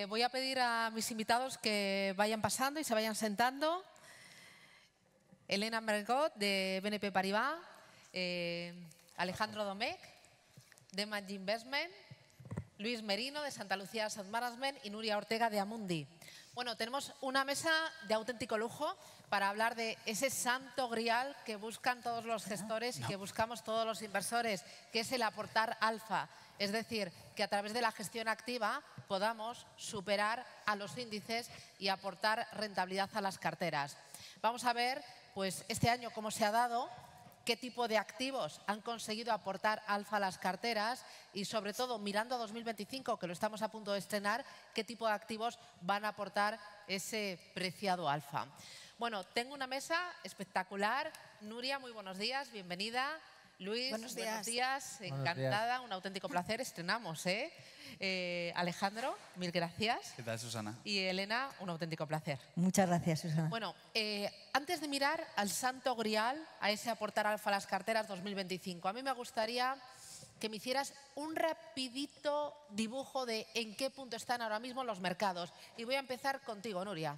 Voy a pedir a mis invitados que vayan pasando y se vayan sentando. Elena Mergot, de BNP Paribas, Alejandro Domecq, de Maggi Investment, Luis Merino, de Santa Lucía Asset Management y Nuria Ortega, de Amundi. Bueno, tenemos una mesa de auténtico lujo para hablar de ese santo grial que buscan todos los gestores y que buscamos todos los inversores, que es el aportar alfa. Es decir, que a través de la gestión activa podamos superar a los índices y aportar rentabilidad a las carteras. Vamos a ver, pues, este año cómo se ha dado, qué tipo de activos han conseguido aportar alfa a las carteras y, sobre todo, mirando a 2025, que lo estamos a punto de estrenar, qué tipo de activos van a aportar ese preciado alfa. Bueno, tengo una mesa espectacular. Nuria, muy buenos días, bienvenida. Luis, buenos días, encantada, un auténtico placer, estrenamos, Alejandro, mil gracias. ¿Qué tal, Susana? Y Elena, un auténtico placer. Muchas gracias, Susana. Bueno, antes de mirar al santo grial, a ese aportar alfa a las carteras 2025, a mí me gustaría que me hicieras un rapidito dibujo de en qué punto están ahora mismo los mercados. Y voy a empezar contigo, Nuria.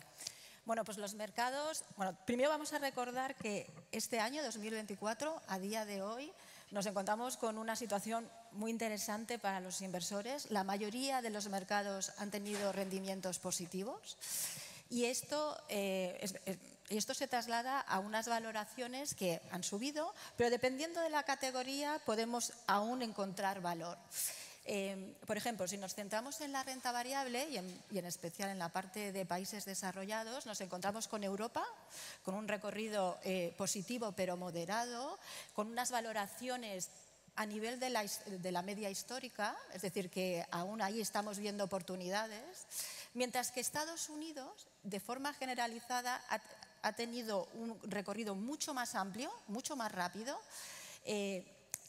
Bueno, pues los mercados, primero vamos a recordar que este año 2024, a día de hoy, nos encontramos con una situación muy interesante para los inversores. La mayoría de los mercados han tenido rendimientos positivos y esto se traslada a unas valoraciones que han subido, pero dependiendo de la categoría podemos aún encontrar valor. Por ejemplo, si nos centramos en la renta variable y en especial en la parte de países desarrollados, nos encontramos con Europa, con un recorrido positivo pero moderado, con unas valoraciones a nivel de la media histórica, es decir, que aún ahí estamos viendo oportunidades, mientras que Estados Unidos, de forma generalizada, ha tenido un recorrido mucho más amplio, mucho más rápido.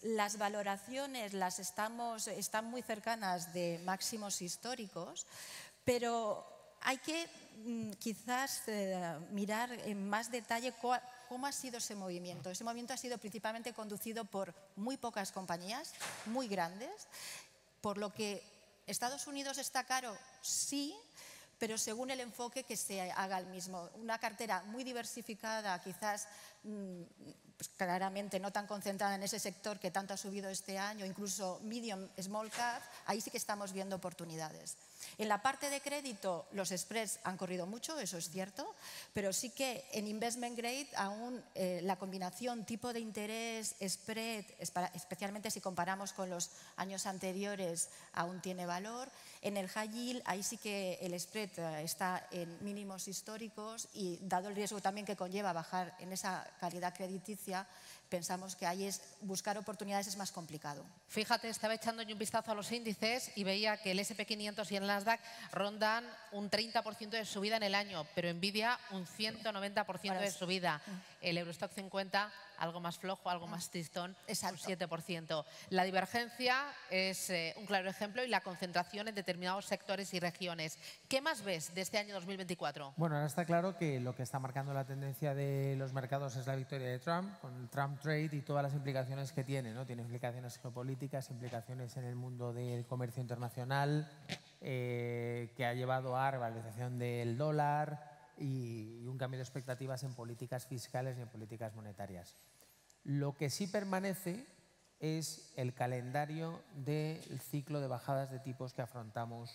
Las valoraciones están muy cercanas de máximos históricos, pero hay que quizás mirar en más detalle cómo ha sido ese movimiento. Ese movimiento ha sido principalmente conducido por muy pocas compañías, muy grandes, por lo que Estados Unidos está caro, sí, pero según el enfoque que se haga el mismo. Una cartera muy diversificada, quizás pues claramente no tan concentrada en ese sector que tanto ha subido este año, incluso medium, small cap, ahí sí que estamos viendo oportunidades. En la parte de crédito los spreads han corrido mucho, eso es cierto, pero sí que en investment grade aún la combinación tipo de interés, spread, especialmente si comparamos con los años anteriores, aún tiene valor. En el high yield ahí sí que el spread está en mínimos históricos y dado el riesgo también que conlleva bajar en esa calidad crediticia, pensamos que ahí buscar oportunidades es más complicado. Fíjate, estaba echando yo un vistazo a los índices y veía que el SP 500 y el Nasdaq rondan un 30% de subida en el año, pero Nvidia un 190% de subida. El Eurostock 50 algo más flojo, algo más tristón, un 7%. La divergencia es un claro ejemplo y la concentración en determinados sectores y regiones. ¿Qué más ves de este año 2024? Bueno, ahora está claro que lo que está marcando la tendencia de los mercados es la victoria de Trump, con el Trump Trade y todas las implicaciones que tiene, ¿no? Tiene implicaciones geopolíticas, implicaciones en el mundo del comercio internacional, que ha llevado a revalorización del dólar y un cambio de expectativas en políticas fiscales y en políticas monetarias. Lo que sí permanece es el calendario del ciclo de bajadas de tipos que afrontamos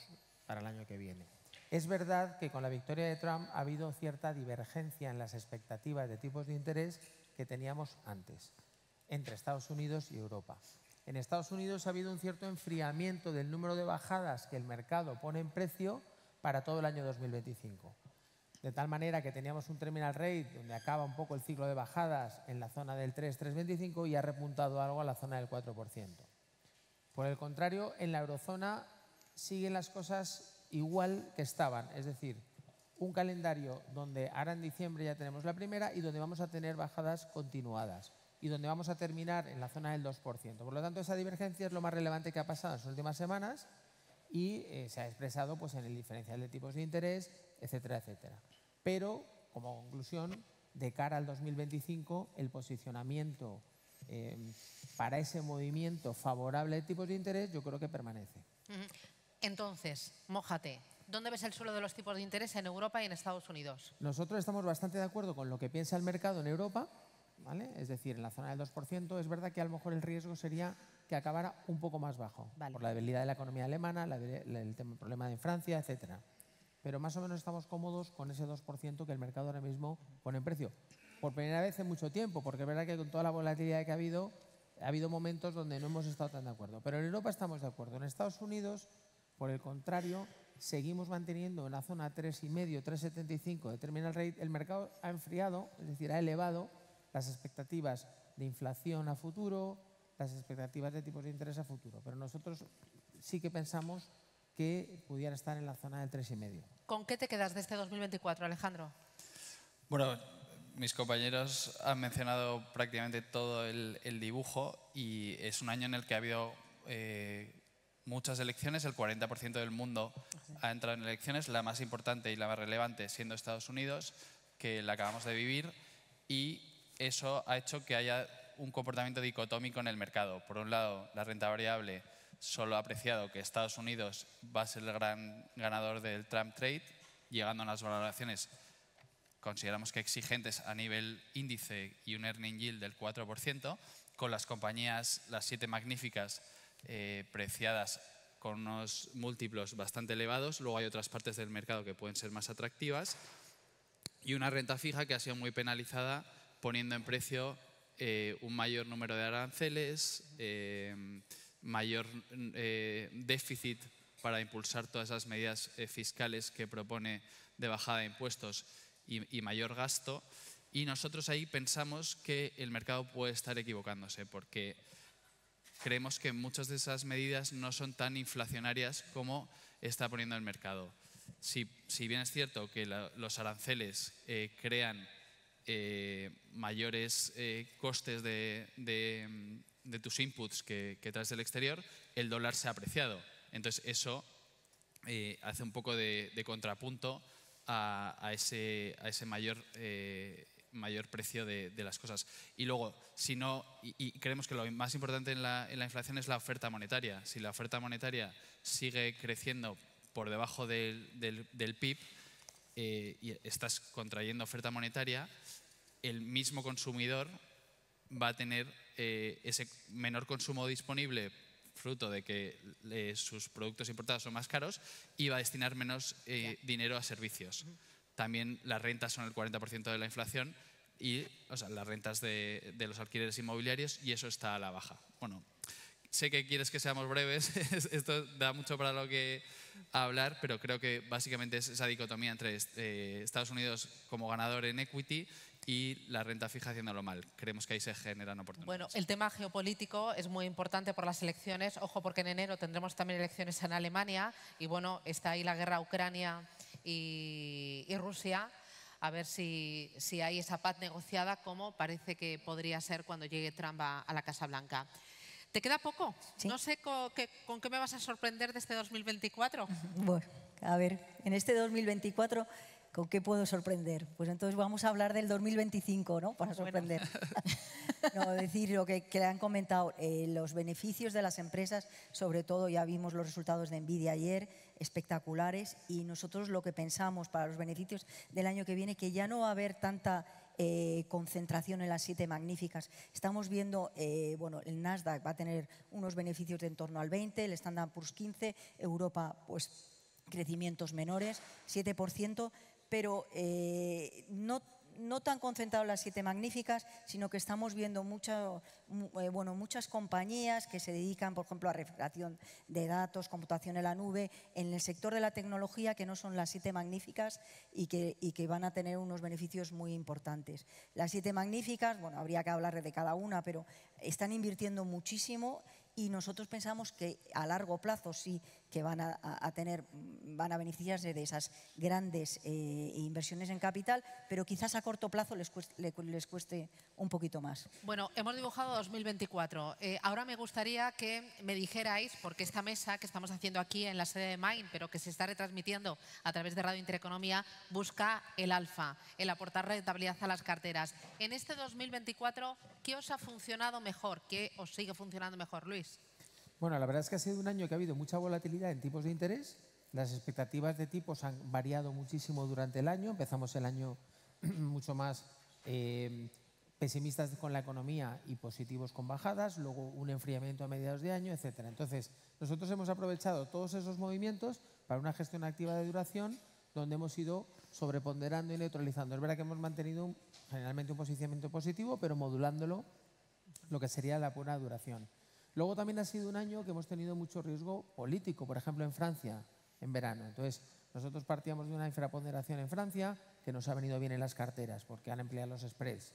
para el año que viene. Es verdad que con la victoria de Trump ha habido cierta divergencia en las expectativas de tipos de interés que teníamos antes, entre Estados Unidos y Europa. En Estados Unidos ha habido un cierto enfriamiento del número de bajadas que el mercado pone en precio para todo el año 2025. de tal manera que teníamos un terminal rate donde acaba un poco el ciclo de bajadas en la zona del 3,325 y ha repuntado algo a la zona del 4%. Por el contrario, en la eurozona siguen las cosas igual que estaban, es decir, un calendario donde ahora en diciembre ya tenemos la primera y donde vamos a tener bajadas continuadas y donde vamos a terminar en la zona del 2%. Por lo tanto, esa divergencia es lo más relevante que ha pasado en las últimas semanas y se ha expresado pues, en el diferencial de tipos de interés, etcétera, etcétera. Pero, como conclusión, de cara al 2025, el posicionamiento para ese movimiento favorable de tipos de interés yo creo que permanece. Entonces, mójate. ¿Dónde ves el suelo de los tipos de interés en Europa y en Estados Unidos? Nosotros estamos bastante de acuerdo con lo que piensa el mercado en Europa, ¿vale? Es decir, en la zona del 2%. Es verdad que a lo mejor el riesgo sería que acabara un poco más bajo, por la debilidad de la economía alemana, el problema de Francia, etcétera. Pero más o menos estamos cómodos con ese 2% que el mercado ahora mismo pone en precio. Por primera vez en mucho tiempo, porque es verdad que con toda la volatilidad que ha habido momentos donde no hemos estado tan de acuerdo. Pero en Europa estamos de acuerdo. En Estados Unidos, por el contrario, seguimos manteniendo en la zona 3,5, 3,75 de terminal rate. El mercado ha enfriado, es decir, ha elevado las expectativas de inflación a futuro, las expectativas de tipos de interés a futuro. Pero nosotros sí que pensamos que pudiera estar en la zona del 3,5. ¿Con qué te quedas de este 2024, Alejandro? Bueno, mis compañeros han mencionado prácticamente todo el dibujo y es un año en el que ha habido muchas elecciones. El 40% del mundo ha entrado en elecciones, la más importante y la más relevante siendo Estados Unidos, que la acabamos de vivir, y eso ha hecho que haya un comportamiento dicotómico en el mercado. Por un lado, la renta variable solo ha apreciado que Estados Unidos va a ser el gran ganador del Trump Trade, llegando a unas valoraciones, consideramos que exigentes a nivel índice y un earning yield del 4%, con las compañías, las 7 magníficas, preciadas con unos múltiplos bastante elevados. Luego hay otras partes del mercado que pueden ser más atractivas y una renta fija que ha sido muy penalizada, poniendo en precio un mayor número de aranceles, mayor déficit para impulsar todas esas medidas fiscales que propone de bajada de impuestos y mayor gasto. Y nosotros ahí pensamos que el mercado puede estar equivocándose porque creemos que muchas de esas medidas no son tan inflacionarias como está poniendo el mercado. Si bien es cierto que los aranceles crean mayores costes de tus inputs que traes del exterior, el dólar se ha apreciado. Entonces eso hace un poco de contrapunto a ese mayor precio de las cosas. Y luego, y creemos que lo más importante en la inflación es la oferta monetaria. Si la oferta monetaria sigue creciendo por debajo del PIB y estás contrayendo oferta monetaria, el mismo consumidor va a tener ese menor consumo disponible fruto de que sus productos importados son más caros y va a destinar menos dinero a servicios. También las rentas son el 40% de la inflación y las rentas de los alquileres inmobiliarios, y eso está a la baja. Bueno, sé que quieres que seamos breves, esto da mucho para lo que hablar, pero creo que básicamente es esa dicotomía entre Estados Unidos como ganador en equity y la renta fija haciéndolo mal. Creemos que ahí se generan oportunidades. Bueno, el tema geopolítico es muy importante por las elecciones. Ojo, porque en enero tendremos también elecciones en Alemania y bueno, está ahí la guerra Ucrania y Rusia. A ver si hay esa paz negociada como parece que podría ser cuando llegue Trump a la Casa Blanca. ¿Te queda poco? ¿Sí? No sé con qué me vas a sorprender de este 2024. Bueno, a ver, en este 2024... ¿con qué puedo sorprender? Pues entonces vamos a hablar del 2025, ¿no? Para sorprender. Bueno. No, decir lo que le han comentado, los beneficios de las empresas, sobre todo ya vimos los resultados de Nvidia ayer, espectaculares, y nosotros lo que pensamos para los beneficios del año que viene, que ya no va a haber tanta concentración en las 7 magníficas. Estamos viendo, bueno, el Nasdaq va a tener unos beneficios de en torno al 20%, el Standard & Poor's 15%, Europa, pues, crecimientos menores, 7%, pero no tan concentrado en las 7 magníficas, sino que estamos viendo muchas compañías que se dedican, por ejemplo, a refrigeración de datos, computación en la nube, en el sector de la tecnología, que no son las 7 magníficas y que van a tener unos beneficios muy importantes. Las 7 magníficas, bueno, habría que hablar de cada una, pero están invirtiendo muchísimo y nosotros pensamos que a largo plazo sí que van a beneficiarse de esas grandes inversiones en capital, pero quizás a corto plazo les cueste un poquito más. Bueno, hemos dibujado 2024. Ahora me gustaría que me dijerais, porque esta mesa que estamos haciendo aquí en la sede de Main, pero que se está retransmitiendo a través de Radio Intereconomía, busca el alfa, el aportar rentabilidad a las carteras. En este 2024, ¿qué os ha funcionado mejor? ¿Qué os sigue funcionando mejor, Luis? Bueno, la verdad es que ha sido un año que ha habido mucha volatilidad en tipos de interés. Las expectativas de tipos han variado muchísimo durante el año. Empezamos el año mucho más pesimistas con la economía y positivos con bajadas, luego un enfriamiento a mediados de año, etcétera. Entonces, nosotros hemos aprovechado todos esos movimientos para una gestión activa de duración donde hemos ido sobreponderando y neutralizando. Es verdad que hemos mantenido generalmente un posicionamiento positivo, pero modulándolo lo que sería la pura duración. Luego también ha sido un año que hemos tenido mucho riesgo político, por ejemplo en Francia, en verano. Entonces, nosotros partíamos de una infraponderación en Francia que nos ha venido bien en las carteras porque han empleado los spreads.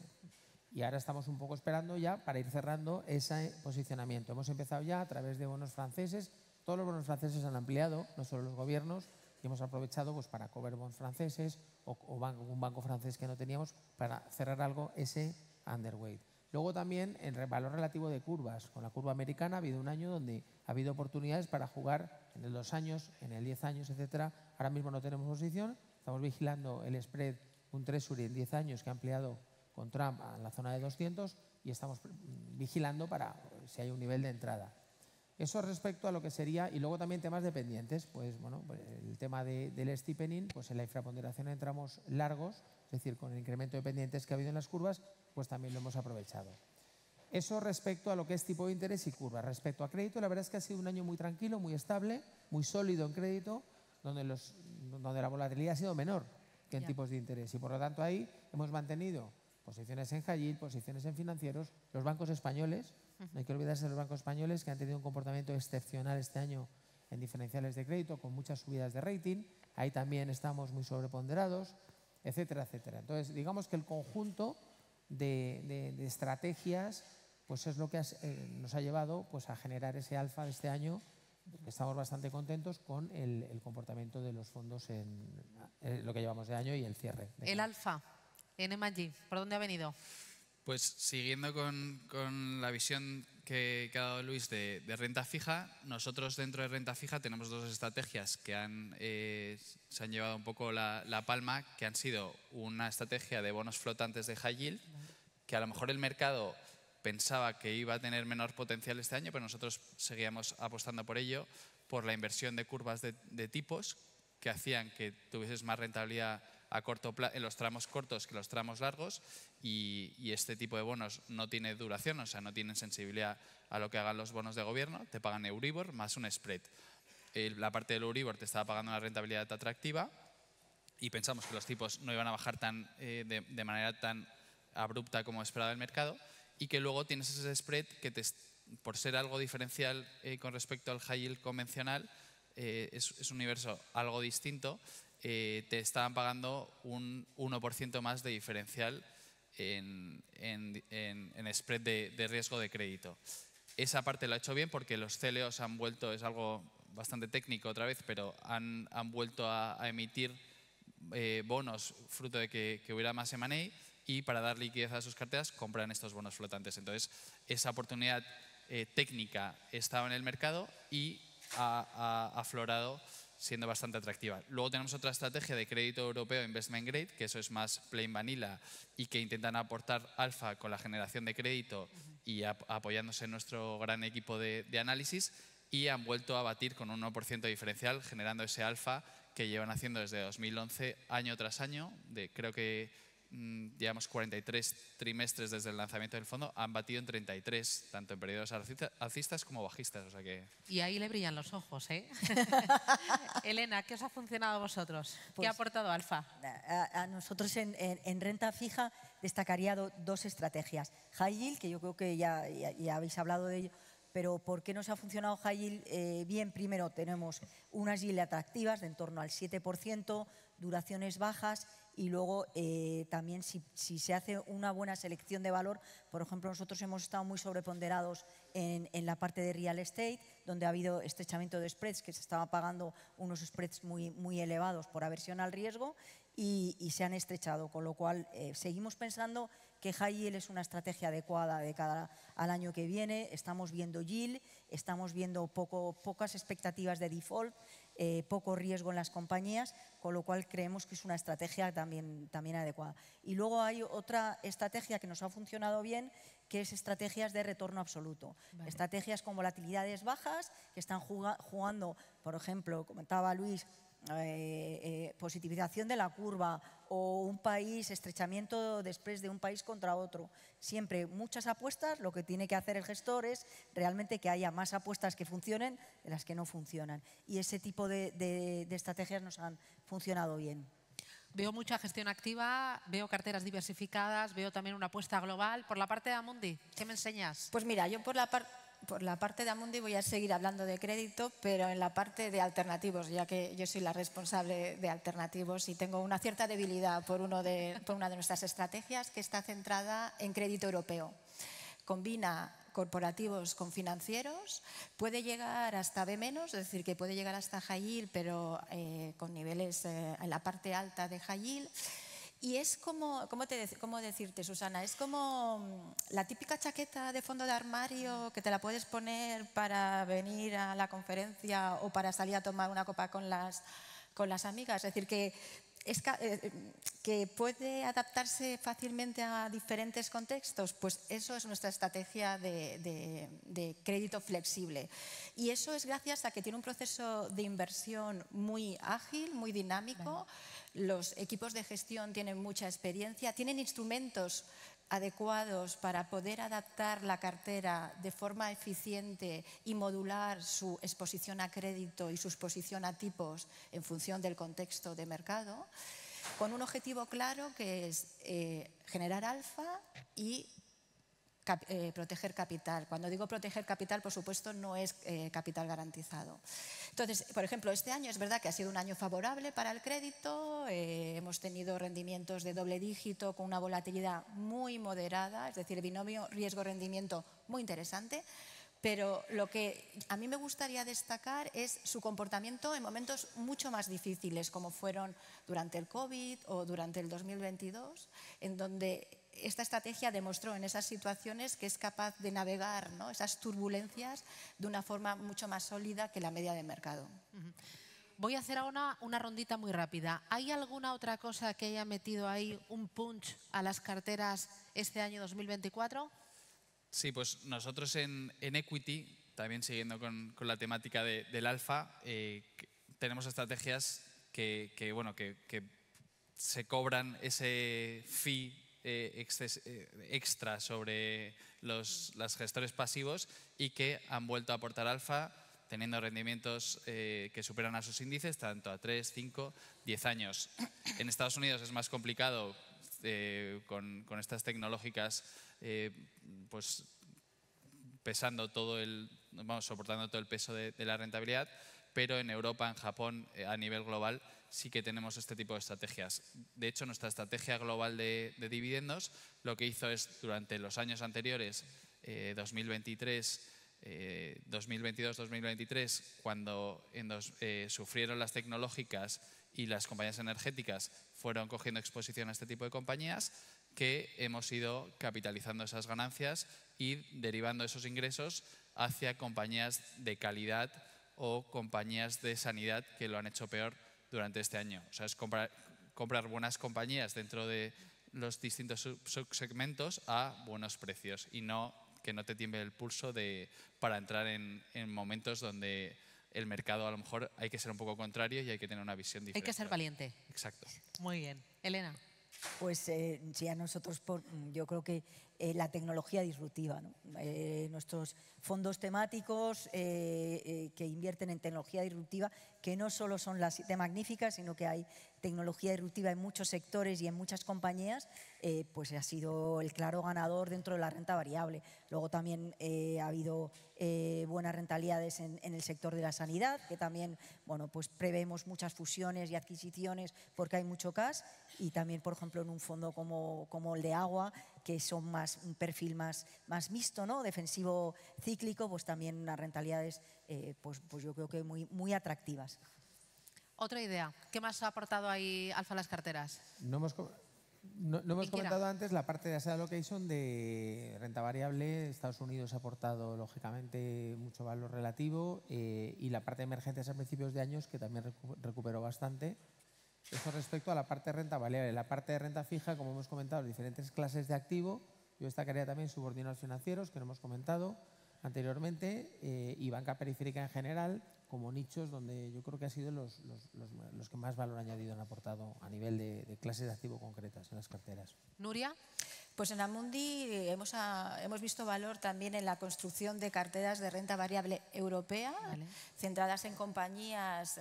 Y ahora estamos un poco esperando ya para ir cerrando ese posicionamiento. Hemos empezado ya a través de bonos franceses. Todos los bonos franceses han ampliado, no solo los gobiernos, y hemos aprovechado pues, para cover bonds franceses o un banco francés que no teníamos para cerrar algo ese underweight. Luego también en el valor relativo de curvas. Con la curva americana ha habido un año donde ha habido oportunidades para jugar en el 2 años, en el 10 años, etcétera. Ahora mismo no tenemos posición. Estamos vigilando el spread, un Treasury en 10 años que ha ampliado con Trump a la zona de 200 y estamos vigilando para si hay un nivel de entrada. Eso respecto a lo que sería, y luego también temas dependientes, pues bueno, pues el tema del steepening, pues en la infraponderación en tramos largos, es decir, con el incremento de pendientes que ha habido en las curvas, pues también lo hemos aprovechado. Eso respecto a lo que es tipo de interés y curva. Respecto a crédito, la verdad es que ha sido un año muy tranquilo, muy estable, muy sólido en crédito, donde la volatilidad ha sido menor que en tipos de interés. Y por lo tanto ahí hemos mantenido posiciones en high yield, posiciones en financieros, los bancos españoles. No hay que olvidarse de los bancos españoles que han tenido un comportamiento excepcional este año en diferenciales de crédito con muchas subidas de rating. Ahí también estamos muy sobreponderados, etcétera, etcétera. Entonces, digamos que el conjunto de estrategias pues es lo que nos ha llevado pues, a generar ese alfa de este año. Estamos bastante contentos con el comportamiento de los fondos en lo que llevamos de año y el cierre. El alfa en M&G, ¿por dónde ha venido? Pues siguiendo con la visión que ha dado Luis de renta fija, nosotros dentro de renta fija tenemos 2 estrategias que se han llevado un poco la palma, que han sido una estrategia de bonos flotantes de high yield, que a lo mejor el mercado pensaba que iba a tener menor potencial este año, pero nosotros seguíamos apostando por ello, por la inversión de curvas de tipos que hacían que tuvieses más rentabilidad a corto plazo en los tramos cortos que los tramos largos, y este tipo de bonos no tiene duración, o sea, no tienen sensibilidad a lo que hagan los bonos de gobierno, te pagan Euribor más un spread. La parte del Euribor te estaba pagando una rentabilidad atractiva y pensamos que los tipos no iban a bajar de manera tan abrupta como esperaba el mercado, y que luego tienes ese spread que por ser algo diferencial con respecto al high yield convencional, es un universo algo distinto. Te estaban pagando un 1% más de diferencial en spread de riesgo de crédito. Esa parte lo ha hecho bien porque los CLOs han vuelto, es algo bastante técnico otra vez, pero han vuelto a emitir bonos fruto de que hubiera más M&A, y para dar liquidez a sus carteras compran estos bonos flotantes. Entonces, esa oportunidad técnica estaba en el mercado y ha aflorado siendo bastante atractiva. Luego tenemos otra estrategia de crédito europeo investment grade, que eso es más plain vanilla y que intentan aportar alfa con la generación de crédito y apoyándose en nuestro gran equipo de análisis, y han vuelto a batir con un 1% diferencial, generando ese alfa que llevan haciendo desde 2011 año tras año. Creo que llevamos 43 trimestres desde el lanzamiento del fondo, han batido en 33, tanto en periodos alcistas como bajistas. O sea que... Y ahí le brillan los ojos, ¿eh? Elena, ¿qué os ha funcionado a vosotros? ¿Qué Pues, ha aportado Alfa? A nosotros en renta fija destacaría dos estrategias. High Yield, que yo creo que ya habéis hablado de ello, pero ¿por qué nos ha funcionado High Yield bien? Primero, tenemos unas yield atractivas de en torno al 7%, duraciones bajas, y luego también si se hace una buena selección de valor, por ejemplo, nosotros hemos estado muy sobreponderados en la parte de real estate, donde ha habido estrechamiento de spreads, que se estaban pagando unos spreads muy elevados por aversión al riesgo, y se han estrechado, con lo cual seguimos pensando que High Yield es una estrategia adecuada de cara al año que viene. Estamos viendo yield, estamos viendo pocas expectativas de default, poco riesgo en las compañías, con lo cual creemos que es una estrategia también adecuada. Y luego hay otra estrategia que nos ha funcionado bien, que es estrategias de retorno absoluto. Vale. Estrategias con volatilidades bajas, que están jugando, por ejemplo, comentaba Luis, positivización de la curva, o un país, estrechamiento después de un país contra otro. Siempre muchas apuestas, lo que tiene que hacer el gestor es realmente que haya más apuestas que funcionen de las que no funcionan. Y ese tipo de estrategias nos han funcionado bien. Veo mucha gestión activa, veo carteras diversificadas, veo también una apuesta global. Por la parte de Amundi, ¿qué me enseñas? Pues mira, yo por la parte de Amundi voy a seguir hablando de crédito, pero en la parte de alternativos, ya que yo soy la responsable de alternativos y tengo una cierta debilidad por una de nuestras estrategias, que está centrada en crédito europeo. Combina corporativos con financieros, puede llegar hasta B-, es decir, que puede llegar hasta high yield, pero con niveles en la parte alta de high yield. Y es como, ¿cómo decirte, Susana? Es como la típica chaqueta de fondo de armario que te la puedes poner para venir a la conferencia o para salir a tomar una copa con las amigas. Es decir, que puede adaptarse fácilmente a diferentes contextos. Pues eso es nuestra estrategia de crédito flexible. Y eso es gracias a que tiene un proceso de inversión muy ágil, muy dinámico. Vale. Los equipos de gestión tienen mucha experiencia, tienen instrumentos adecuados para poder adaptar la cartera de forma eficiente y modular su exposición a crédito y su exposición a tipos en función del contexto de mercado, con un objetivo claro que es generar alfa y proteger capital. Cuando digo proteger capital, por supuesto, no es capital garantizado. Entonces, por ejemplo, este año es verdad que ha sido un año favorable para el crédito. Hemos tenido rendimientos de doble dígito con una volatilidad muy moderada, es decir, binomio riesgo-rendimiento muy interesante. Pero lo que a mí me gustaría destacar es su comportamiento en momentos mucho más difíciles, como fueron durante el COVID o durante el 2022, en donde esta estrategia demostró en esas situaciones que es capaz de navegar, ¿no?, esas turbulencias de una forma mucho más sólida que la media de mercado. Voy a hacer ahora una rondita muy rápida. ¿Hay alguna otra cosa que haya metido ahí un punch a las carteras este año 2024? Sí, pues nosotros en equity, también siguiendo con la temática del alfa, tenemos estrategias que se cobran ese fee extra sobre los gestores pasivos y que han vuelto a aportar alfa teniendo rendimientos que superan a sus índices tanto a 3, 5, 10 años. En Estados Unidos es más complicado con estas tecnológicas pues pesando soportando todo el peso de la rentabilidad, pero en Europa, en Japón, a nivel global, sí que tenemos este tipo de estrategias. De hecho, nuestra estrategia global de dividendos lo que hizo es, durante los años anteriores, 2023, 2022, 2023, cuando sufrieron las tecnológicas y las compañías energéticas fueron cogiendo exposición a este tipo de compañías, que hemos ido capitalizando esas ganancias y derivando esos ingresos hacia compañías de calidad o compañías de sanidad que lo han hecho peor durante este año. O sea, es comprar buenas compañías dentro de los distintos subsegmentos a buenos precios y que no te tiemble el pulso para entrar en momentos donde el mercado a lo mejor hay que ser un poco contrario y hay que tener una visión diferente. Hay que ser valiente. Exacto. Muy bien. Elena. Pues sí, a nosotros yo creo que la tecnología disruptiva, ¿no? Nuestros fondos temáticos que invierten en tecnología disruptiva, que no solo son las 7 magníficas, sino que hay tecnología disruptiva en muchos sectores y en muchas compañías, pues ha sido el claro ganador dentro de la renta variable. Luego también ha habido buenas rentabilidades en el sector de la sanidad, que también, bueno, pues prevemos muchas fusiones y adquisiciones porque hay mucho cash, y también, por ejemplo, en un fondo como el de agua, que son un perfil más mixto, ¿no? Defensivo cíclico, pues también unas rentabilidades pues yo creo que muy atractivas. Otra idea. ¿Qué más ha aportado ahí Alfa a las carteras? No hemos comentado antes la parte de asset allocation de renta variable. Estados Unidos ha aportado, lógicamente, mucho valor relativo y la parte de emergentes a principios de años, que también recuperó bastante. Eso respecto a la parte de renta variable. La parte de renta fija, como hemos comentado, diferentes clases de activo. Yo destacaría también subordinados financieros, que no hemos comentado anteriormente, y banca periférica en general, como nichos donde yo creo que han sido los que más valor añadido han aportado a nivel de clases de activo concretas en las carteras. Nuria. Pues en Amundi hemos visto valor también en la construcción de carteras de renta variable europea, centradas en compañías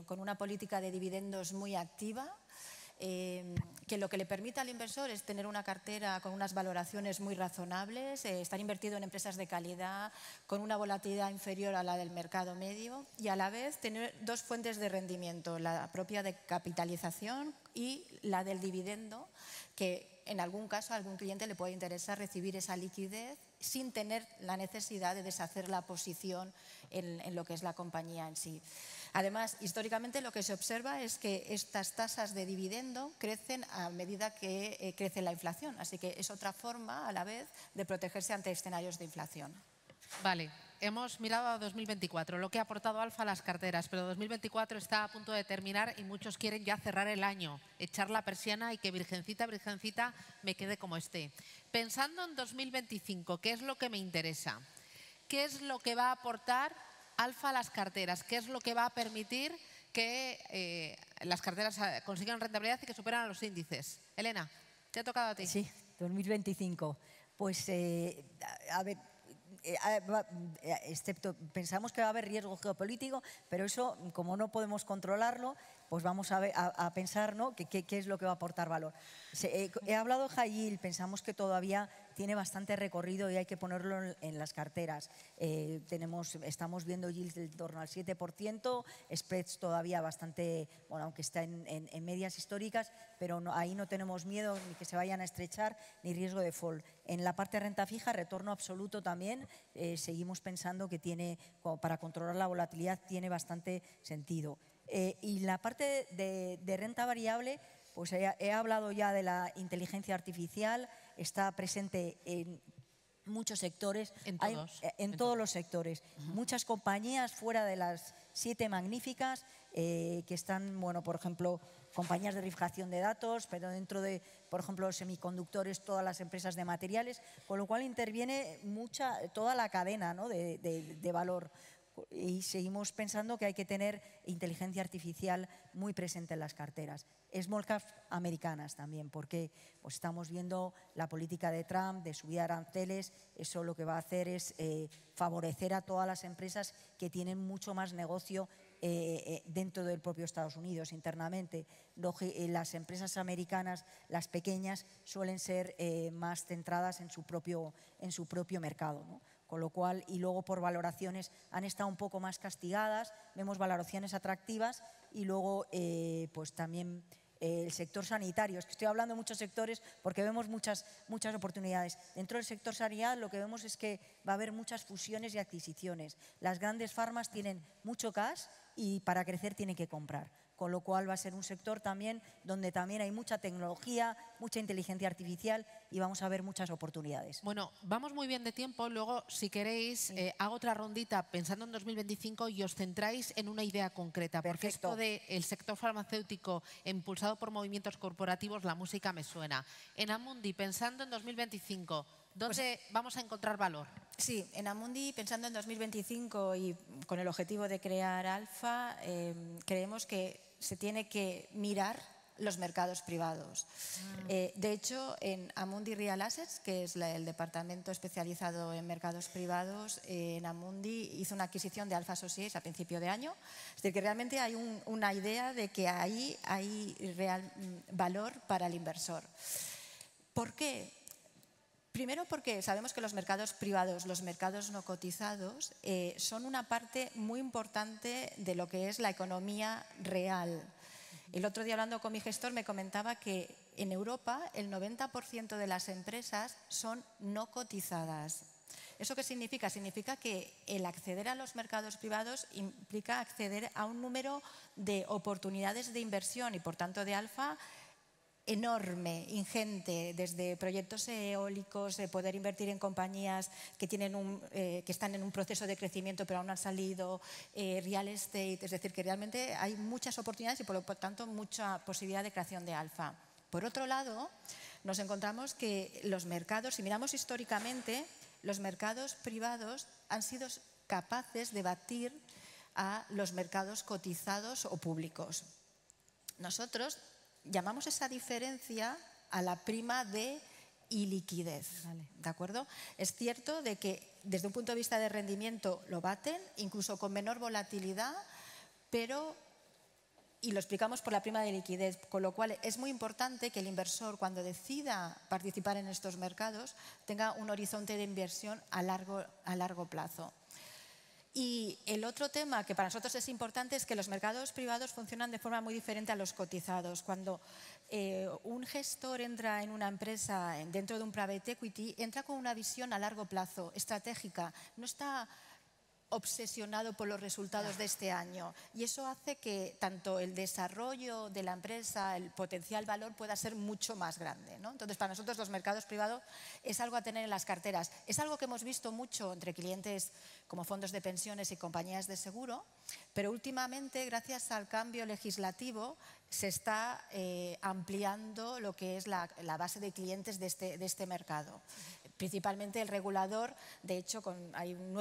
con una política de dividendos muy activa, que lo que le permite al inversor es tener una cartera con unas valoraciones muy razonables, estar invertido en empresas de calidad, con una volatilidad inferior a la del mercado medio, y a la vez tener 2 fuentes de rendimiento, la propia de capitalización y la del dividendo, que en algún caso a algún cliente le puede interesar recibir esa liquidez sin tener la necesidad de deshacer la posición en lo que es la compañía en sí. Además, históricamente lo que se observa es que estas tasas de dividendo crecen a medida que crece la inflación, así que es otra forma a la vez de protegerse ante escenarios de inflación. Vale, hemos mirado a 2024, lo que ha aportado Alfa a las carteras, pero 2024 está a punto de terminar y muchos quieren ya cerrar el año, echar la persiana y que virgencita me quede como esté. Pensando en 2025, ¿qué es lo que me interesa? ¿Qué es lo que va a aportar Alfa a las carteras? ¿Qué es lo que va a permitir que las carteras consigan rentabilidad y que superan a los índices? Elena, ¿te ha tocado a ti? Sí, 2025. Pues, a ver, excepto pensamos que va a haber riesgo geopolítico, pero eso, como no podemos controlarlo, pues vamos a pensar, ¿no?, qué es lo que va a aportar valor. He hablado de high yield, pensamos que todavía tiene bastante recorrido y hay que ponerlo en las carteras. Estamos viendo yields en torno al 7%, spreads todavía bastante, bueno, aunque está en medias históricas, pero ahí no tenemos miedo ni que se vayan a estrechar ni riesgo de fall. En la parte de renta fija, retorno absoluto también, seguimos pensando que para controlar la volatilidad tiene bastante sentido. Y la parte de renta variable, pues he hablado ya de la inteligencia artificial, está presente en muchos sectores. En todos los sectores. Muchas compañías fuera de las 7 magníficas que están, bueno, por ejemplo, compañías de verificación de datos, pero dentro de, por ejemplo, los semiconductores, todas las empresas de materiales, con lo cual interviene toda la cadena, ¿no?, de valor. Y seguimos pensando que hay que tener inteligencia artificial muy presente en las carteras. Small caps americanas también, porque pues estamos viendo la política de Trump de subir aranceles. Eso lo que va a hacer es favorecer a todas las empresas que tienen mucho más negocio dentro del propio Estados Unidos internamente. Las empresas americanas, las pequeñas, suelen ser más centradas en su propio mercado, ¿no? Con lo cual, y luego por valoraciones han estado un poco más castigadas, vemos valoraciones atractivas, y luego pues también el sector sanitario. Es que estoy hablando de muchos sectores porque vemos muchas oportunidades. Dentro del sector sanidad lo que vemos es que va a haber muchas fusiones y adquisiciones. Las grandes farmas tienen mucho cash y para crecer tienen que comprar. Con lo cual va a ser un sector también donde también hay mucha tecnología, mucha inteligencia artificial y vamos a ver muchas oportunidades. Bueno, vamos muy bien de tiempo. Luego, si queréis, hago otra rondita pensando en 2025 y os centráis en una idea concreta. Perfecto. Porque esto del sector farmacéutico impulsado por movimientos corporativos, la música me suena. En Amundi, pensando en 2025, ¿dónde vamos a encontrar valor? Sí, en Amundi, pensando en 2025 y con el objetivo de crear Alfa, creemos que se tiene que mirar los mercados privados. De hecho, en Amundi Real Assets, que es el departamento especializado en mercados privados, en Amundi hizo una adquisición de Alpha Associates a principio de año. Es decir, que realmente hay una idea de que ahí hay real valor para el inversor. ¿Por qué? Primero porque sabemos que los mercados privados, los mercados no cotizados, son una parte muy importante de lo que es la economía real. El otro día hablando con mi gestor me comentaba que en Europa el 90% de las empresas son no cotizadas. ¿Eso qué significa? Significa que el acceder a los mercados privados implica acceder a un número de oportunidades de inversión y por tanto de alfa enorme, ingente, desde proyectos eólicos, de poder invertir en compañías que están en un proceso de crecimiento pero aún no han salido, real estate, es decir, que realmente hay muchas oportunidades y por lo tanto mucha posibilidad de creación de alfa. Por otro lado, nos encontramos que los mercados, si miramos históricamente, los mercados privados han sido capaces de batir a los mercados cotizados o públicos. Nosotros llamamos esa diferencia a la prima de iliquidez, ¿de acuerdo? Es cierto de que desde un punto de vista de rendimiento lo baten, incluso con menor volatilidad, y lo explicamos por la prima de liquidez, con lo cual es muy importante que el inversor cuando decida participar en estos mercados tenga un horizonte de inversión a largo plazo. Y el otro tema que para nosotros es importante es que los mercados privados funcionan de forma muy diferente a los cotizados. Cuando un gestor entra en una empresa dentro de un private equity, entra con una visión a largo plazo, estratégica. No está obsesionado por los resultados de este año y eso hace que tanto el desarrollo de la empresa, el potencial valor pueda ser mucho más grande, ¿no? Entonces, para nosotros los mercados privados es algo a tener en las carteras. Es algo que hemos visto mucho entre clientes como fondos de pensiones y compañías de seguro, pero últimamente, gracias al cambio legislativo, se está ampliando lo que es la base de clientes de este mercado. Principalmente el regulador, de hecho hay un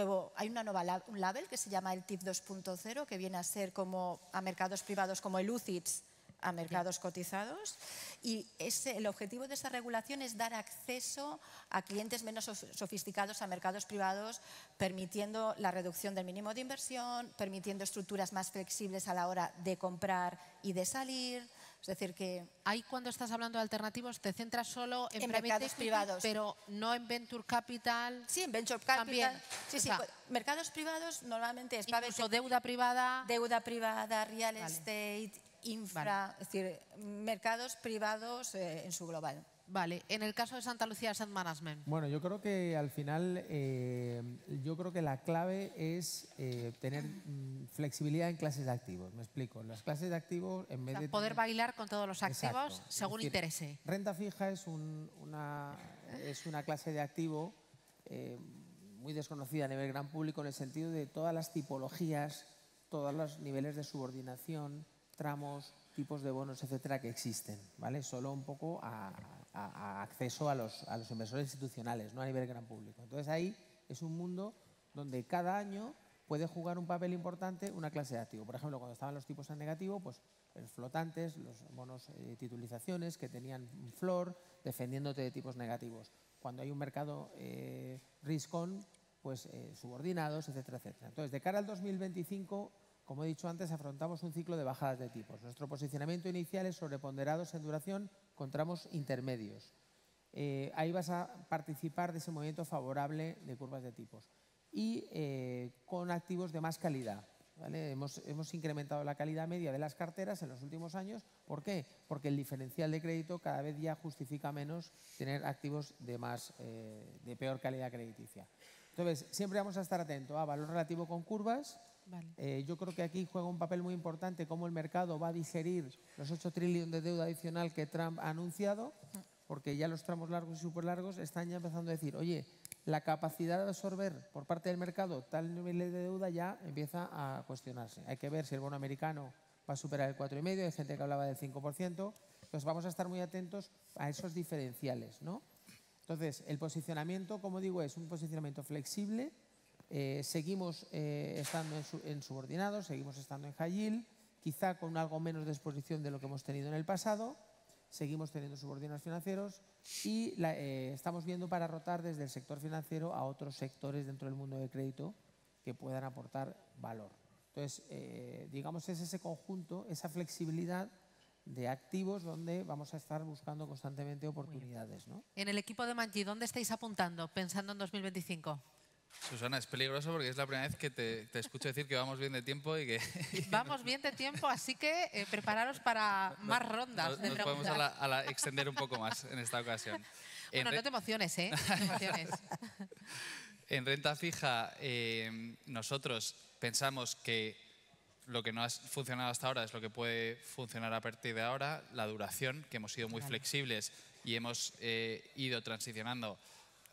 label que se llama el TIP 2.0 que viene a ser como a mercados privados como el UCITS a mercados cotizados y el objetivo de esa regulación es dar acceso a clientes menos sofisticados a mercados privados, permitiendo la reducción del mínimo de inversión, permitiendo estructuras más flexibles a la hora de comprar y de salir. Es decir que ahí cuando estás hablando de alternativos te centras solo en mercados privados, pero no en venture capital. Sí, en venture capital. También. Sí, sí. Mercados privados normalmente es incluso deuda privada. Deuda privada, real estate, infra, es decir, mercados privados en su global. Vale, en el caso de Santa Lucía Asset Management. Bueno, yo creo que al final, la clave es tener flexibilidad en clases de activos. Me explico. Las clases de activos, en vez de poder bailar con todos los activos. Exacto. Según interese. Renta fija es una clase de activo muy desconocida a nivel gran público en el sentido de todas las tipologías, todos los niveles de subordinación, tramos, tipos de bonos, etcétera, que existen, ¿vale? Solo un poco a acceso a los inversores institucionales, no a nivel gran público. Entonces ahí es un mundo donde cada año puede jugar un papel importante una clase de activo. Por ejemplo, cuando estaban los tipos en negativo, pues los flotantes, los bonos titulizaciones que tenían un floor defendiéndote de tipos negativos. Cuando hay un mercado risk-on, pues subordinados, etcétera, etcétera. Entonces, de cara al 2025, como he dicho antes, afrontamos un ciclo de bajadas de tipos. Nuestro posicionamiento inicial es sobreponderados en duración con tramos intermedios. Ahí vas a participar de ese movimiento favorable de curvas de tipos. Y con activos de más calidad, ¿vale? Hemos incrementado la calidad media de las carteras en los últimos años. ¿Por qué? Porque el diferencial de crédito cada vez ya justifica menos tener activos de peor calidad crediticia. Entonces, siempre vamos a estar atentos a valor relativo con curvas. Vale. Yo creo que aquí juega un papel muy importante cómo el mercado va a digerir los 8 trillones de deuda adicional que Trump ha anunciado, porque ya los tramos largos y superlargos están ya empezando a decir, oye, la capacidad de absorber por parte del mercado tal nivel de deuda ya empieza a cuestionarse. Hay que ver si el bono americano va a superar el 4,5%, hay gente que hablaba del 5%, entonces vamos a estar muy atentos a esos diferenciales, ¿no? Entonces, el posicionamiento, como digo, es un posicionamiento flexible. Seguimos estando en subordinados, seguimos estando en high yield. quizá con algo menos de exposición de lo que hemos tenido en el pasado. Seguimos teniendo subordinados financieros y estamos viendo para rotar desde el sector financiero a otros sectores dentro del mundo del crédito que puedan aportar valor. Entonces, digamos, es ese conjunto, esa flexibilidad de activos donde vamos a estar buscando constantemente oportunidades, ¿no? En el equipo de Manji, ¿dónde estáis apuntando pensando en 2025? Susana, es peligroso porque es la primera vez que te escucho decir que vamos bien de tiempo y que... Vamos bien de tiempo, así que prepararos para más rondas de Nos podemos preguntas. extender un poco más en esta ocasión. Bueno, no te emociones, ¿eh? No te emociones. En renta fija, nosotros pensamos que lo que no ha funcionado hasta ahora es lo que puede funcionar a partir de ahora. La duración, que hemos sido muy flexibles y hemos ido transicionando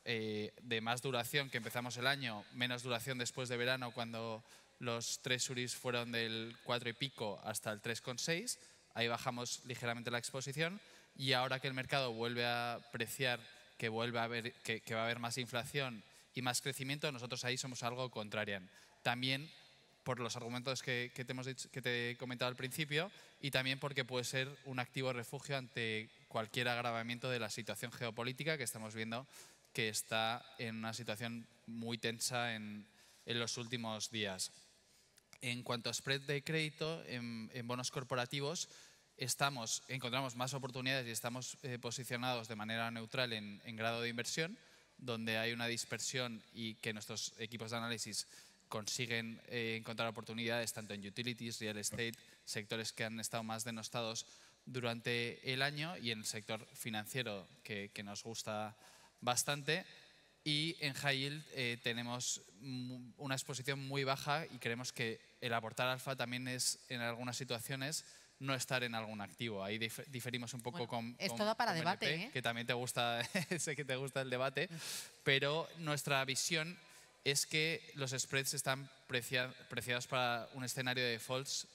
de más duración, que empezamos el año, menos duración después de verano, cuando los treasuries fueron del 4 y pico hasta el 3,6. Ahí bajamos ligeramente la exposición y ahora que el mercado vuelve a apreciar que va a haber más inflación y más crecimiento, nosotros ahí somos algo contrarian. También por los argumentos que te he comentado al principio y también porque puede ser un activo refugio ante cualquier agravamiento de la situación geopolítica que estamos viendo que está en una situación muy tensa en los últimos días. En cuanto a spread de crédito, en bonos corporativos, encontramos más oportunidades y estamos posicionados de manera neutral en grado de inversión, donde hay una dispersión y que nuestros equipos de análisis consiguen encontrar oportunidades tanto en utilities, real estate, sectores que han estado más denostados durante el año, y en el sector financiero que nos gusta bastante. Y en high yield tenemos una exposición muy baja y creemos que el aportar alfa también es, en algunas situaciones, no estar en algún activo. Ahí diferimos un poco con esto da para con debate, BNP, ¿eh? que también te gusta, sé que te gusta el debate, pero nuestra visión es que los spreads están preciados para un escenario de defaults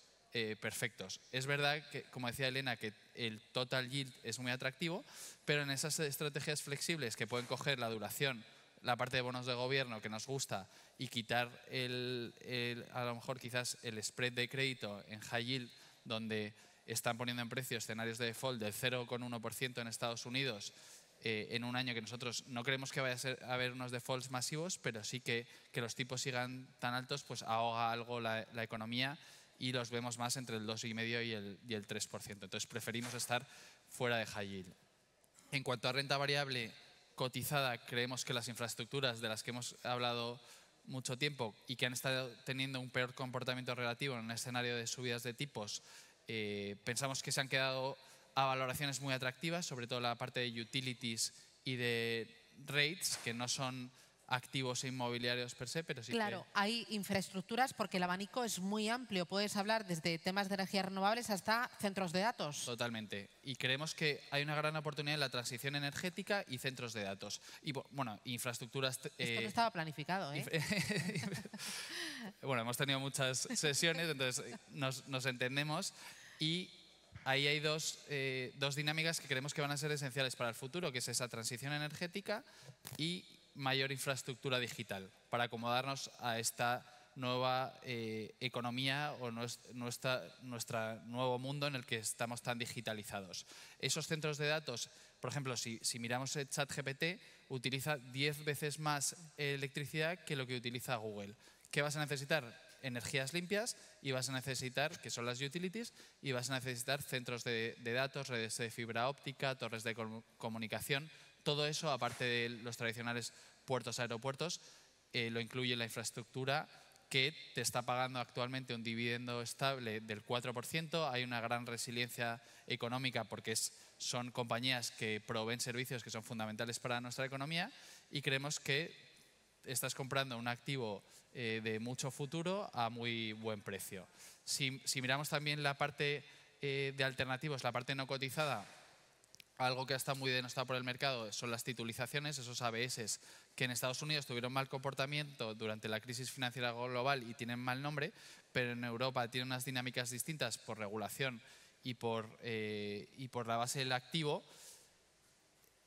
perfectos. Es verdad que, como decía Elena, que el total yield es muy atractivo, pero en esas estrategias flexibles que pueden coger la duración, la parte de bonos de gobierno que nos gusta y quitar a lo mejor quizás el spread de crédito en high yield, donde están poniendo en precio escenarios de default del 0,1% en Estados Unidos en un año que nosotros no creemos que vaya a haber unos defaults masivos, pero sí que los tipos sigan tan altos, pues ahoga algo la economía y los vemos más entre el 2,5% y el 3%. Entonces preferimos estar fuera de high yield. En cuanto a renta variable cotizada, creemos que las infraestructuras de las que hemos hablado mucho tiempo y que han estado teniendo un peor comportamiento relativo en un escenario de subidas de tipos, pensamos que se han quedado a valoraciones muy atractivas, sobre todo la parte de utilities y de rates, que no son activos inmobiliarios per se, pero sí Claro, hay infraestructuras porque el abanico es muy amplio. Puedes hablar desde temas de energías renovables hasta centros de datos. Totalmente. Y creemos que hay una gran oportunidad en la transición energética y centros de datos. Y bueno, infraestructuras... Esto no estaba planificado, ¿eh? Bueno, hemos tenido muchas sesiones, entonces nos entendemos. Y ahí hay dos dinámicas que creemos que van a ser esenciales para el futuro, que es esa transición energética y mayor infraestructura digital, para acomodarnos a esta nueva economía o nuestro nuevo mundo en el que estamos tan digitalizados. Esos centros de datos, por ejemplo, si miramos el ChatGPT, utiliza 10 veces más electricidad que lo que utiliza Google. ¿Qué vas a necesitar? Energías limpias, y vas a necesitar, que son las utilities, y vas a necesitar centros de datos, redes de fibra óptica, torres de comunicación. Todo eso, aparte de los tradicionales puertos, aeropuertos, lo incluye la infraestructura, que te está pagando actualmente un dividendo estable del 4%. Hay una gran resiliencia económica porque son compañías que proveen servicios que son fundamentales para nuestra economía, y creemos que estás comprando un activo de mucho futuro a muy buen precio. Si miramos también la parte de alternativos, la parte no cotizada, algo que está muy denostado por el mercado son las titulizaciones, esos ABS que en Estados Unidos tuvieron mal comportamiento durante la crisis financiera global y tienen mal nombre, pero en Europa tienen unas dinámicas distintas por regulación y por la base del activo.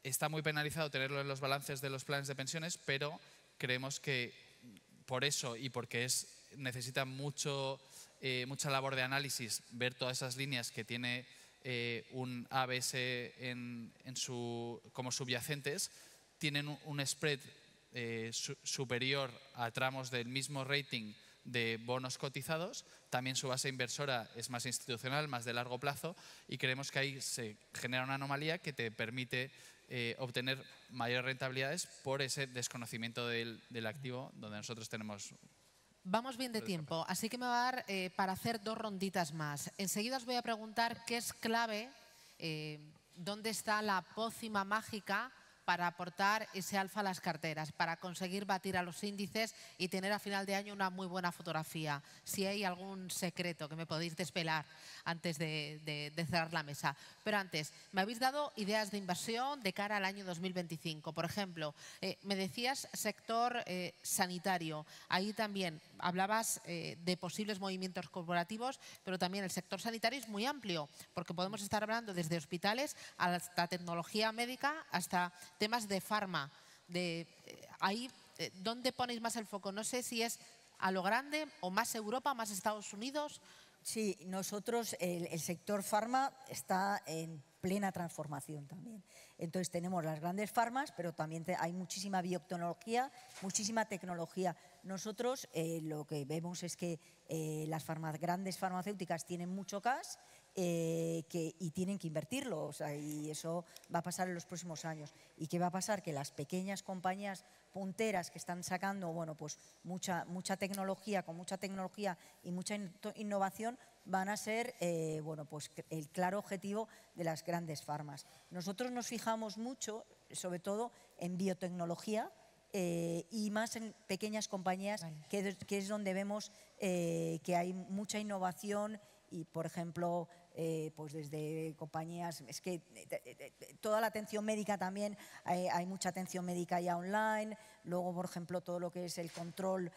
Está muy penalizado tenerlo en los balances de los planes de pensiones, pero creemos que por eso y porque necesita mucho mucha labor de análisis, ver todas esas líneas que tiene un ABS como subyacentes, tienen un spread superior a tramos del mismo rating de bonos cotizados. También su base inversora es más institucional, más de largo plazo, y creemos que ahí se genera una anomalía que te permite obtener mayores rentabilidades por ese desconocimiento del activo, donde nosotros tenemos... Vamos bien de tiempo, así que me va a dar para hacer 2 ronditas más. Enseguida os voy a preguntar qué es clave, dónde está la pócima mágica para aportar ese alfa a las carteras, para conseguir batir a los índices y tener a final de año una muy buena fotografía. Si hay algún secreto que me podéis desvelar antes de cerrar la mesa. Pero antes, me habéis dado ideas de inversión de cara al año 2025. Por ejemplo, me decías sector sanitario. Ahí también hablabas de posibles movimientos corporativos, pero también el sector sanitario es muy amplio, porque podemos estar hablando desde hospitales hasta tecnología médica, hasta temas de farma. Ahí, ¿dónde ponéis más el foco? No sé si es a lo grande o más Europa, más Estados Unidos. Sí, nosotros, el sector farma está en plena transformación también. Entonces tenemos las grandes farmas, pero también hay muchísima biotecnología, muchísima tecnología. Nosotros lo que vemos es que las grandes farmacéuticas tienen mucho cash y tienen que invertirlo, o sea, y eso va a pasar en los próximos años. ¿Y qué va a pasar? Que las pequeñas compañías punteras que están sacando pues mucha tecnología, con mucha tecnología y mucha innovación, van a ser pues el claro objetivo de las grandes farmas. Nosotros nos fijamos mucho, sobre todo, en biotecnología y más en pequeñas compañías, que es donde vemos que hay mucha innovación y, por ejemplo, pues desde compañías, es que toda la atención médica también, hay mucha atención médica ya online, luego, por ejemplo, todo lo que es el control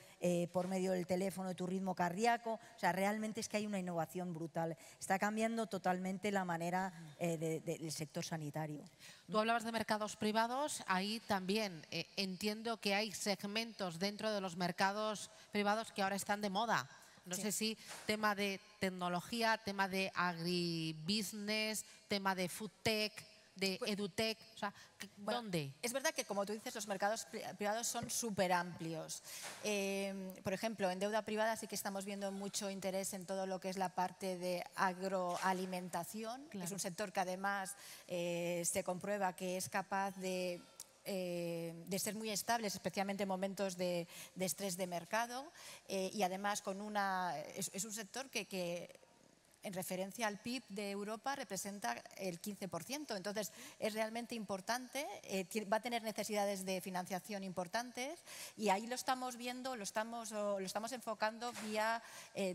por medio del teléfono de tu ritmo cardíaco, o sea, realmente es que hay una innovación brutal. Está cambiando totalmente la manera del sector sanitario. Tú hablabas de mercados privados, ahí también entiendo que hay segmentos dentro de los mercados privados que ahora están de moda. No sé si tema de tecnología, tema de agribusiness, tema de food tech, de edutech, o sea, ¿dónde? Es verdad que, como tú dices, los mercados privados son súper amplios. Por ejemplo, en deuda privada sí que estamos viendo mucho interés en todo lo que es la parte de agroalimentación. Claro. Es un sector que además se comprueba que es capaz de ser muy estables, especialmente en momentos de estrés de mercado, y además es un sector que en referencia al PIB de Europa representa el 15%, entonces es realmente importante, va a tener necesidades de financiación importantes y ahí lo estamos viendo, lo estamos enfocando vía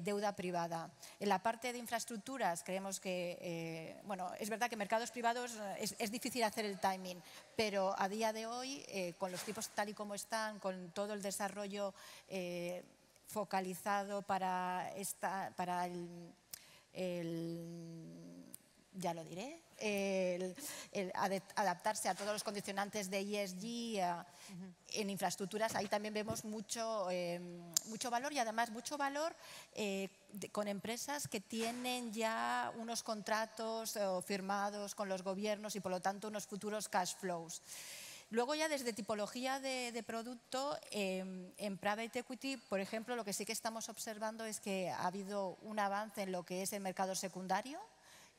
deuda privada. En la parte de infraestructuras creemos que, bueno, es verdad que mercados privados es difícil hacer el timing, pero a día de hoy, con los tipos tal y como están, con todo el desarrollo focalizado para ya lo diré, adaptarse a todos los condicionantes de ESG en infraestructuras, ahí también vemos mucho valor y además mucho valor con empresas que tienen ya unos contratos firmados con los gobiernos y por lo tanto unos futuros cash flows. Luego ya desde tipología de producto, en private equity, por ejemplo, lo que sí que estamos observando es que ha habido un avance en lo que es el mercado secundario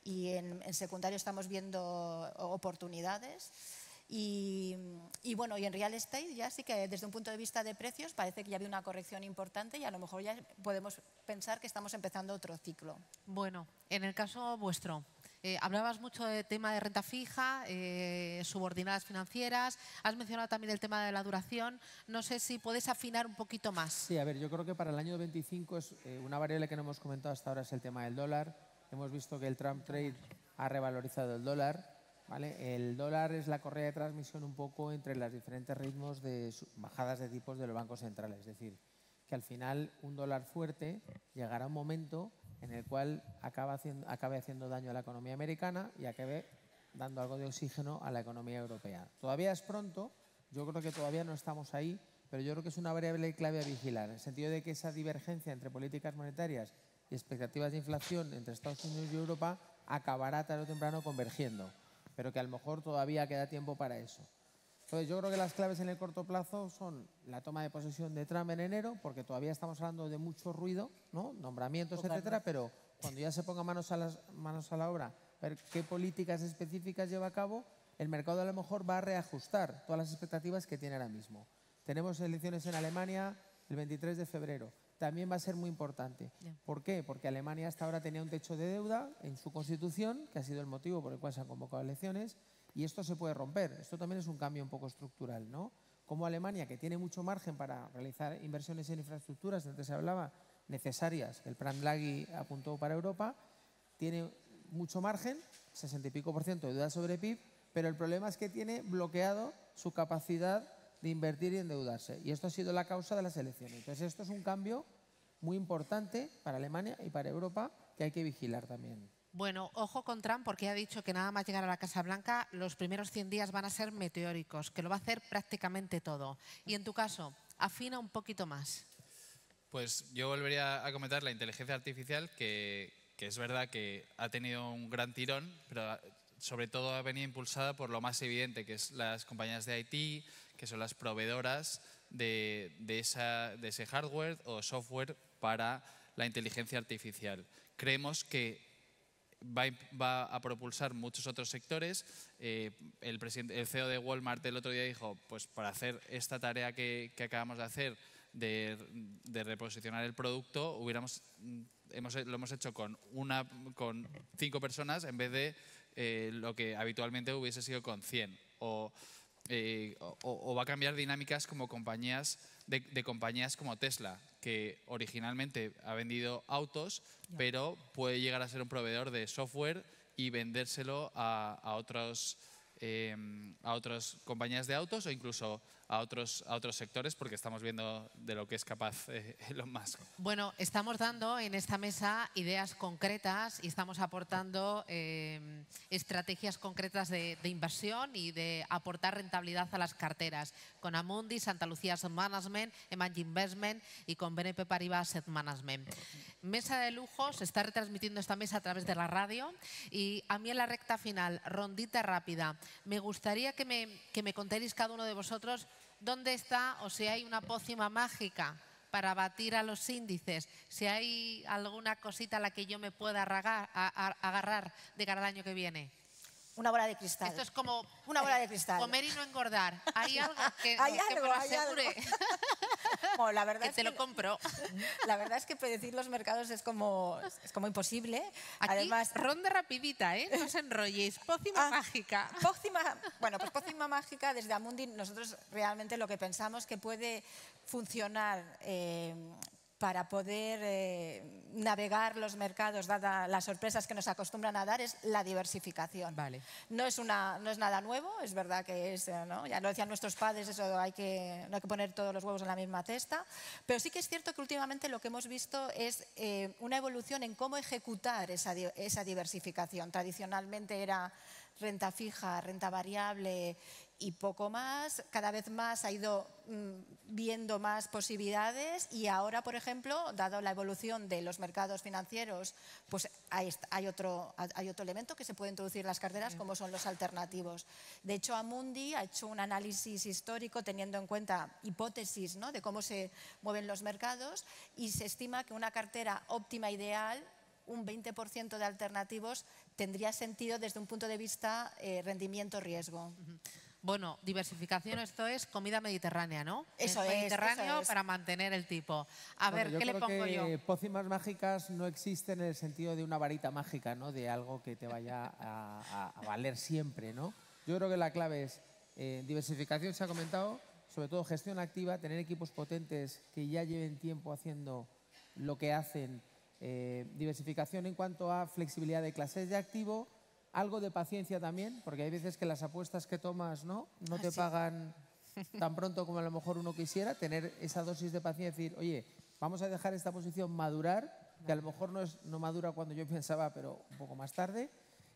y en secundario estamos viendo oportunidades. Y bueno, y en real estate ya sí que desde un punto de vista de precios parece que ya había una corrección importante y a lo mejor ya podemos pensar que estamos empezando otro ciclo. Bueno, en el caso vuestro, hablabas mucho del tema de renta fija, subordinadas financieras, has mencionado también el tema de la duración. No sé si puedes afinar un poquito más. Sí, a ver, yo creo que para el año 25 es una variable que no hemos comentado hasta ahora es el tema del dólar. Hemos visto que el Trump Trade ha revalorizado el dólar, ¿vale? El dólar es la correa de transmisión un poco entre los diferentes ritmos de bajadas de tipos de los bancos centrales. Es decir, que al final un dólar fuerte llegará a un momento en el cual acabe haciendo daño a la economía americana y acabe dando algo de oxígeno a la economía europea. Todavía es pronto, yo creo que todavía no estamos ahí, pero yo creo que es una variable clave a vigilar, en el sentido de que esa divergencia entre políticas monetarias y expectativas de inflación entre Estados Unidos y Europa acabará tarde o temprano convergiendo, pero que a lo mejor todavía queda tiempo para eso. Entonces, yo creo que las claves en el corto plazo son la toma de posesión de Trump en enero, porque todavía estamos hablando de mucho ruido, ¿no? Nombramientos, etcétera, pero cuando ya se ponga manos a la obra, ver qué políticas específicas lleva a cabo, el mercado a lo mejor va a reajustar todas las expectativas que tiene ahora mismo. Tenemos elecciones en Alemania el 23 de febrero. También va a ser muy importante. ¿Por qué? Porque Alemania hasta ahora tenía un techo de deuda en su constitución, que ha sido el motivo por el cual se han convocado elecciones, y esto se puede romper. Esto también es un cambio un poco estructural, ¿no? Como Alemania, que tiene mucho margen para realizar inversiones en infraestructuras, antes se hablaba, necesarias, que el plan Draghi apuntó para Europa, tiene mucho margen, 60 y pico % de deuda sobre PIB, pero el problema es que tiene bloqueado su capacidad de invertir y endeudarse. Y esto ha sido la causa de las elecciones. Entonces, esto es un cambio muy importante para Alemania y para Europa que hay que vigilar también. Bueno, ojo con Trump, porque ha dicho que nada más llegar a la Casa Blanca, los primeros 100 días van a ser meteóricos, que lo va a hacer prácticamente todo. Y en tu caso, afina un poquito más. Pues yo volvería a comentar la inteligencia artificial, que es verdad que ha tenido un gran tirón, pero sobre todo ha venido impulsada por lo más evidente, que es las compañías de IT, que son las proveedoras de ese hardware o software para la inteligencia artificial. Creemos que va a propulsar muchos otros sectores. El CEO de Walmart el otro día dijo, pues para hacer esta tarea que acabamos de hacer, de reposicionar el producto, lo hemos hecho con 5 personas en vez de lo que habitualmente hubiese sido con 100. O va a cambiar dinámicas como compañías de compañías como Tesla, que originalmente ha vendido autos, pero puede llegar a ser un proveedor de software y vendérselo a otras compañías de autos o incluso a otros sectores, porque estamos viendo de lo que es capaz Elon Musk. Bueno, estamos dando en esta mesa ideas concretas y estamos aportando estrategias concretas de inversión y de aportar rentabilidad a las carteras, con Amundi, Santa Lucía Asset Management, Emanji Investment y con BNP Paribas Asset Management. Mesa de lujo, se está retransmitiendo esta mesa a través de la radio y a mí en la recta final, rondita rápida, me gustaría que me contéis cada uno de vosotros dónde está o si hay una pócima mágica para batir a los índices, si hay alguna cosita a la que yo me pueda agarrar de cara al año que viene. Una bola de cristal. Esto es como una bola de cristal. Comer y no engordar. ¿Hay algo que me lo asegure? Bueno, la verdad que es te lo compro. La verdad es que predecir los mercados es como imposible. Aquí, además, ronda rapidita, ¿eh? No os enrolléis. Pócima mágica. Pócima mágica, desde Amundi nosotros realmente lo que pensamos que puede funcionar para poder navegar los mercados, dadas las sorpresas que nos acostumbran a dar, es la diversificación. Vale. No es nada nuevo, es verdad que es, ¿no? Ya lo decían nuestros padres, eso no hay que poner todos los huevos en la misma cesta, pero sí que es cierto que últimamente lo que hemos visto es una evolución en cómo ejecutar esa diversificación. Tradicionalmente era renta fija, renta variable y poco más. Cada vez más ha ido viendo más posibilidades y ahora, por ejemplo, dado la evolución de los mercados financieros, pues hay otro elemento que se puede introducir en las carteras, como son los alternativos. De hecho, Amundi ha hecho un análisis histórico teniendo en cuenta hipótesis, ¿no?, de cómo se mueven los mercados y se estima que una cartera óptima ideal, un 20% de alternativos, tendría sentido desde un punto de vista rendimiento-riesgo. Bueno, diversificación, esto es comida mediterránea, ¿no? Eso Mediterráneo es. para mantener el tipo. A ver, ¿qué le pongo yo? Pócimas mágicas no existen en el sentido de una varita mágica, ¿no? De algo que te vaya a valer siempre, ¿no? Yo creo que la clave es diversificación, se ha comentado, sobre todo gestión activa, tener equipos potentes que ya lleven tiempo haciendo lo que hacen, diversificación en cuanto a flexibilidad de clases de activo, algo de paciencia también, porque hay veces que las apuestas que tomas no te pagan tan pronto como a lo mejor uno quisiera. Tener esa dosis de paciencia y decir, oye, vamos a dejar esta posición madurar, que a lo mejor no madura cuando yo pensaba, pero un poco más tarde.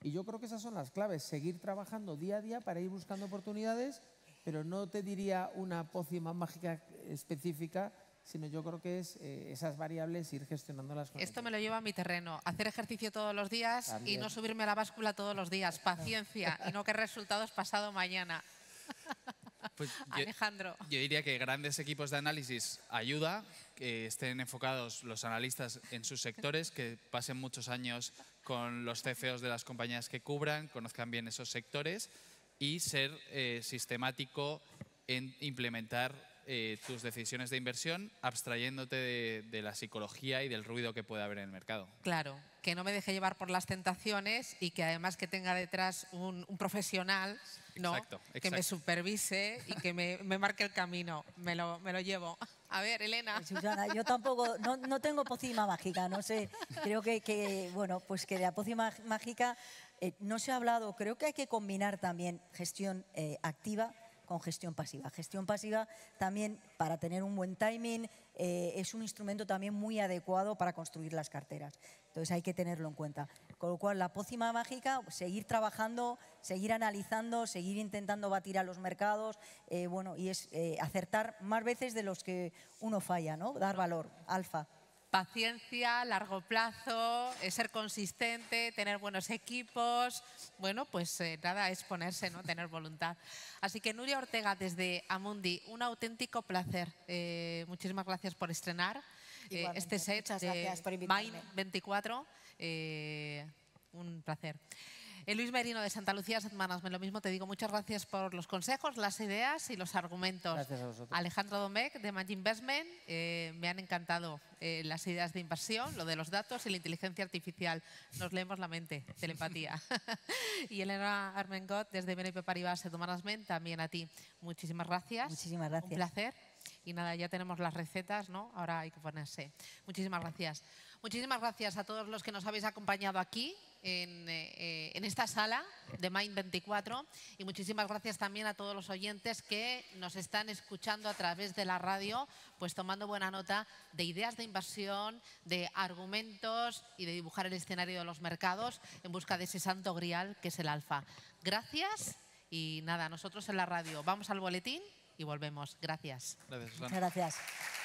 Y yo creo que esas son las claves, seguir trabajando día a día para ir buscando oportunidades, pero no te diría una pócima mágica específica sino yo creo que es esas variables ir gestionándolas con Esto el me lo lleva a mi terreno. Hacer ejercicio todos los días También. y no subirme a la báscula todos los días. Paciencia y no que resultados pasado mañana. Pues Alejandro. yo diría que grandes equipos de análisis ayuda, que estén enfocados los analistas en sus sectores, que pasen muchos años con los CFOs de las compañías que cubran, conozcan bien esos sectores y ser sistemático en implementar tus decisiones de inversión, abstrayéndote de la psicología y del ruido que puede haber en el mercado. Claro, que no me deje llevar por las tentaciones y que además que tenga detrás un profesional, ¿no? Exacto, Que me exacto. supervise y que me marque el camino. Me lo llevo. A ver, Elena. Susana, yo tampoco, no tengo pócima mágica, no sé, creo que bueno, pues que de la pócima mágica no se ha hablado, creo que hay que combinar también gestión activa con gestión pasiva. Gestión pasiva también para tener un buen timing es un instrumento también muy adecuado para construir las carteras. Entonces hay que tenerlo en cuenta. Con lo cual la pócima mágica, seguir trabajando, seguir analizando, seguir intentando batir a los mercados, bueno, y es acertar más veces de los que uno falla, ¿no? Dar valor, alfa. Paciencia, largo plazo, ser consistente, tener buenos equipos. Bueno, pues nada, es ponerse, ¿no? Tener voluntad. Así que Nuria Ortega, desde Amundi, un auténtico placer. Muchísimas gracias por estrenar este set Muchas de gracias por invitarme. Mind 24. Un placer. Luis Merino, de Santa Lucía Asset Management, lo mismo te digo, muchas gracias por los consejos, las ideas y los argumentos. Gracias a vosotros. Alejandro Domecq, de Mag Investment, me han encantado las ideas de inversión, lo de los datos y la inteligencia artificial. Nos leemos la mente, telepatía. Y Elena Armengot, desde BNP Paribas Asset Management, también a ti. Muchísimas gracias. Muchísimas gracias. Un placer. Y nada, ya tenemos las recetas, ¿no? Ahora hay que ponerse. Muchísimas gracias. Muchísimas gracias a todos los que nos habéis acompañado aquí en esta sala de Mind 24 y muchísimas gracias también a todos los oyentes que nos están escuchando a través de la radio, pues tomando buena nota de ideas de inversión, de argumentos y de dibujar el escenario de los mercados en busca de ese santo grial que es el alfa. Gracias y nada, nosotros en la radio vamos al boletín y volvemos. Gracias. Gracias, Susana. Muchas gracias.